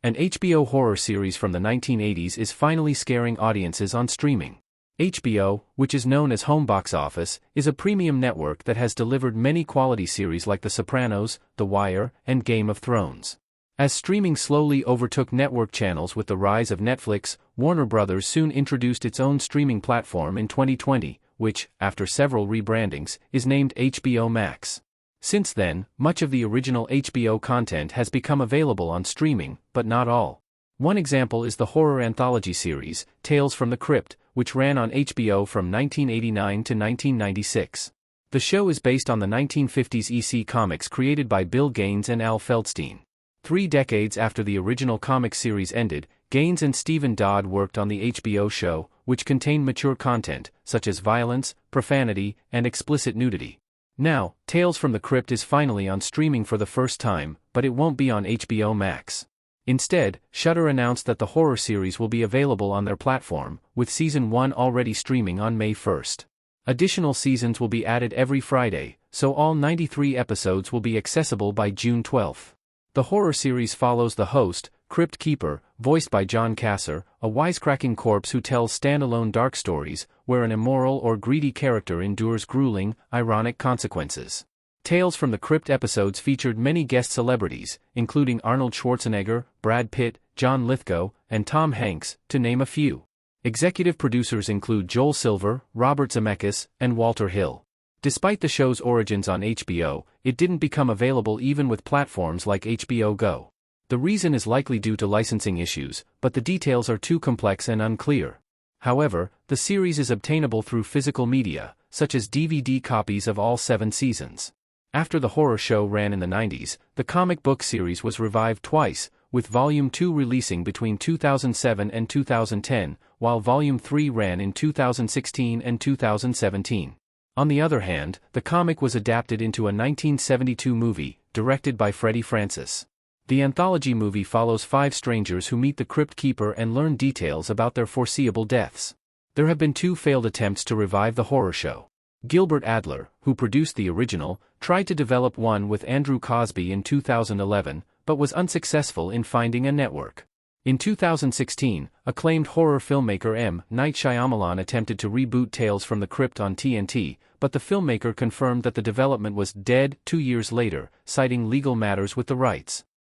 An HBO horror series from the 1980s is finally scaring audiences on streaming. HBO, which is known as Home Box Office, is a premium network that has delivered many quality series like The Sopranos, The Wire, and Game of Thrones. As streaming slowly overtook network channels with the rise of Netflix, Warner Bros. Soon introduced its own streaming platform in 2020, which, after several rebrandings, is named HBO Max. Since then, much of the original HBO content has become available on streaming, but not all. One example is the horror anthology series, Tales from the Crypt, which ran on HBO from 1989 to 1996. The show is based on the 1950s EC comics created by Bill Gaines and Al Feldstein. 3 decades after the original comic series ended, Gaines and Stephen Dodd worked on the HBO show, which contained mature content, such as violence, profanity, and explicit nudity. Now, Tales from the Crypt is finally on streaming for the first time, but it won't be on HBO Max. Instead, Shudder announced that the horror series will be available on their platform, with Season 1 already streaming on May 1st. Additional seasons will be added every Friday, so all 93 episodes will be accessible by June 12. The horror series follows the host, Crypt Keeper, voiced by John Kassir, a wisecracking corpse who tells standalone dark stories, where an immoral or greedy character endures grueling, ironic consequences. Tales from the Crypt episodes featured many guest celebrities, including Arnold Schwarzenegger, Brad Pitt, John Lithgow, and Tom Hanks, to name a few. Executive producers include Joel Silver, Robert Zemeckis, and Walter Hill. Despite the show's origins on HBO, it didn't become available even with platforms like HBO Go. The reason is likely due to licensing issues, but the details are too complex and unclear. However, the series is obtainable through physical media, such as DVD copies of all 7 seasons. After the horror show ran in the 90s, the comic book series was revived twice, with Volume 2 releasing between 2007 and 2010, while Volume 3 ran in 2016 and 2017. On the other hand, the comic was adapted into a 1972 movie, directed by Freddie Francis. The anthology movie follows 5 strangers who meet the Crypt Keeper and learn details about their foreseeable deaths. There have been 2 failed attempts to revive the horror show. Gilbert Adler, who produced the original, tried to develop one with Andrew Cosby in 2011, but was unsuccessful in finding a network. In 2016, acclaimed horror filmmaker M. Night Shyamalan attempted to reboot Tales from the Crypt on TNT, but the filmmaker confirmed that the development was dead 2 years later, citing legal matters with the rights.